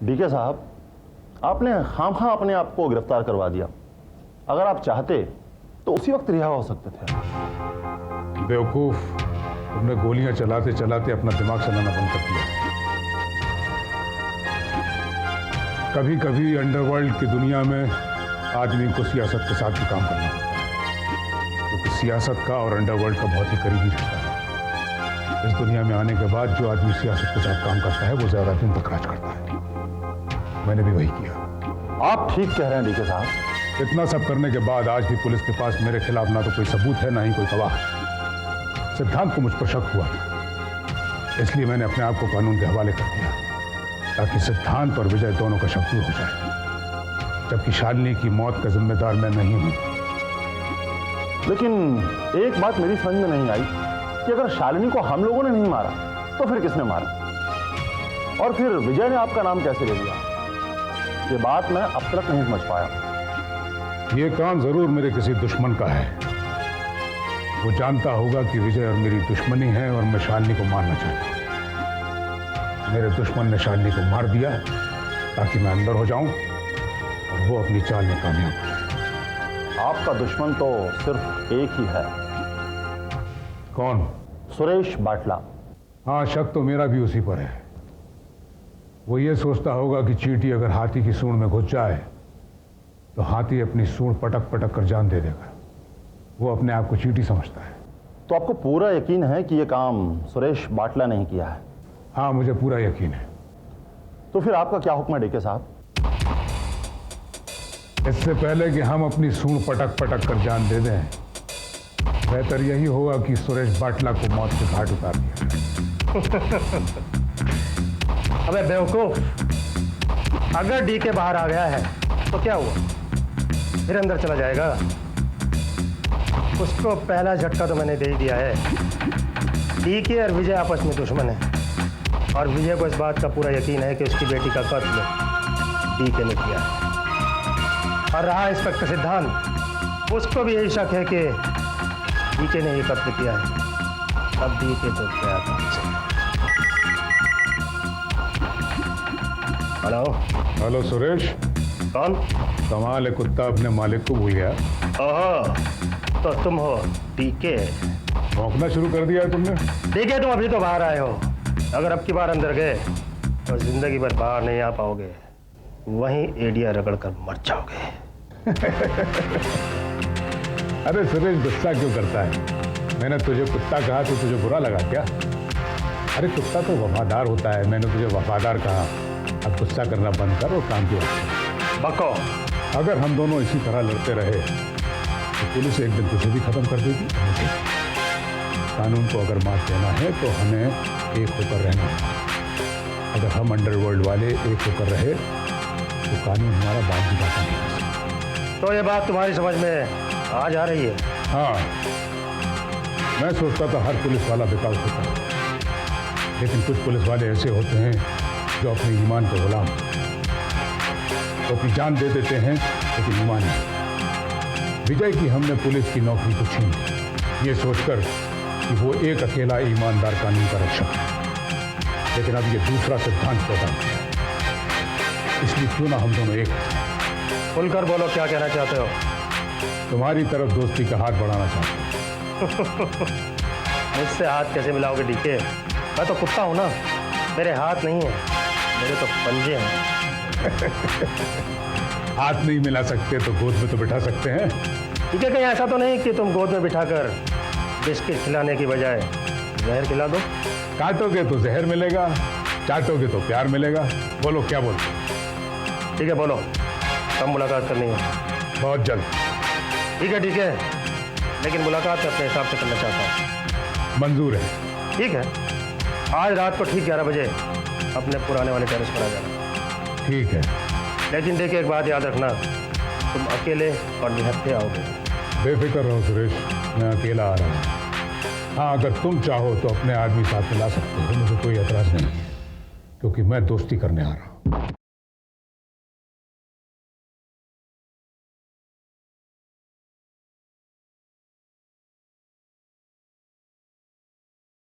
DK साहब, आपने खामखा अपने आप को गिरफ्तार करवा दिया। अगर आप चाहते तो उसी वक्त रिहा हो सकते थे। बेवकूफ, तुमने गोलियां चलाते चलाते अपना दिमाग चलाना बंद कर दिया। कभी कभी अंडरवर्ल्ड की दुनिया में आदमी को सियासत के साथ भी काम करना पड़ता है, क्योंकि सियासत का और अंडरवर्ल्ड का बहुत ही करीबी रिश्ता है। इस दुनिया में आने के बाद जो आदमी सियासत के साथ काम करता है वो ज्यादा दिन तक राज करता है। मैंने भी वही किया। आप ठीक कह रहे हैं डीके साहब। इतना सब करने के बाद आज भी पुलिस के पास मेरे खिलाफ ना तो कोई सबूत है, ना ही कोई गवाह। सिद्धांत को मुझ पर शक हुआ, इसलिए मैंने अपने आप को कानून के हवाले कर दिया, ताकि सिद्धांत और विजय दोनों का शक दूर हो जाए। जबकि शालिनी की मौत का जिम्मेदार मैं नहीं हूं। लेकिन एक बात मेरी समझ में नहीं आई कि अगर शालिनी को हम लोगों ने नहीं मारा तो फिर किसने मारा, और फिर विजय ने आपका नाम कैसे ले लिया? ये बात मैं अब तक नहीं समझ पाया। ये काम जरूर मेरे किसी दुश्मन का है। वो जानता होगा कि विजय और मेरी दुश्मनी है और मैं शालिनी को मारना चाहता हूं। मेरे दुश्मन ने शालिनी को मार दिया ताकि मैं अंदर हो जाऊं और वो अपनी चाल में कामयाब हो जाए। आपका दुश्मन तो सिर्फ एक ही है। कौन? सुरेश बाटला। हाँ, शक तो मेरा भी उसी पर है। वो ये सोचता होगा कि चींटी अगर हाथी की सूंड में घुस जाए तो हाथी अपनी सूंड पटक पटक कर जान दे देगा। वो अपने आप को चींटी समझता है। तो आपको पूरा यकीन है कि यह काम सुरेश बाटला ने ही किया है? हाँ, मुझे पूरा यकीन है। तो फिर आपका क्या हुक्म है डीके साहब? इससे पहले कि हम अपनी सूंड पटक पटक कर जान दे दें, बेहतर यही होगा कि सुरेश बाटला को मौत के घाट उतार दिया। अबे बेवकूफ, अगर डीके बाहर आ गया है तो क्या हुआ? फिर अंदर चला जाएगा। उसको पहला झटका तो मैंने दे ही दिया है। डीके और विजय आपस में दुश्मन है, और विजय को इस बात का पूरा यकीन है कि उसकी बेटी का कत्ल डीके ने किया है। और रहा इंस्पेक्टर सिद्धांत, उसको भी यही शक है कि डीके ने ये कत्ल किया है। अब डीके तो क्या था? Hello hello Suresh. कौन? कमाल है, कुत्ता अपने मालिक को भूल गया। ओहो, तो तुम हो डीके? भौंकना शुरू कर दिया है तुमने। डीके, तुम अभी तो बाहर आए हो। अगर अब की बार अंदर गए तो जिंदगी भर बाहर नहीं आ पाओगे। वहीं एडिया रगड़ कर मर जाओगे। अरे सुरेश, गुस्सा क्यों करता है? मैंने तुझे कुत्ता कहा तो तुझे बुरा लगा क्या? अरे कुत्ता तो वफादार होता है। मैंने तुझे वफादार कहा। अब गुस्सा करना बंद कर और काम की बात। बको, अगर हम दोनों इसी तरह लड़ते रहे तो पुलिस एक दिन तुझे भी खत्म कर देगी। कानून को अगर मात देना है तो हमें एक होकर रहना होगा। अगर हम अंडरवर्ल्ड वाले एक होकर रहे तो कानून हमारा बात भी बात नहीं कर सकता। तो ये बात तुम्हारी समझ में आ जा रही है? हाँ, मैं सोचता था हर पुलिस वाला बेकार होता है, लेकिन कुछ पुलिस वाले ऐसे होते हैं जो अपने ईमान के गुलाम, तो अपनी जान दे देते हैं लेकिन ईमान नहीं। विजय की हमने पुलिस की नौकरी को छीन ली, ये सोचकर कि वो एक अकेला ईमानदार कानून का रक्षक है, लेकिन अब ये दूसरा सिद्धांत पैदा हुआ। इसलिए क्यों ना हम दोनों एक। खुलकर बोलो, क्या कहना चाहते हो? तुम्हारी तरफ दोस्ती का हाथ बढ़ाना चाहता हूँ। मुझसे हाथ कैसे मिलाओगे डीके? मैं तो कुत्ता हूं ना, मेरे हाथ नहीं है, मेरे तो पंजे हैं। हाथ नहीं मिला सकते तो गोद में तो बिठा सकते हैं। ठीक है, कहीं ऐसा तो नहीं कि तुम गोद में बिठाकर बिस्किट खिलाने की बजाय जहर खिला दो? काटोगे तो जहर मिलेगा, चाटोगे तो प्यार मिलेगा। बोलो क्या बोलते? ठीक है, बोलो, कब मुलाकात करनी है? बहुत जल्द। ठीक है, लेकिन मुलाकात मैं अपने हिसाब से करना चाहता हूँ। मंजूर है। ठीक है, आज रात को ठीक 11 बजे अपने पुराने वाले टेरेस पर आ जाना। ठीक है। लेकिन देखिए, एक बात याद रखना, तुम अकेले और निहत्थे आओगे। बेफिक्र रहो सुरेश, मैं अकेला आ रहा हूँ। हाँ, अगर तुम चाहो तो अपने आदमी साथ में ला सकते हो, मुझे कोई एतराज नहीं है, क्योंकि मैं दोस्ती करने आ रहा हूँ।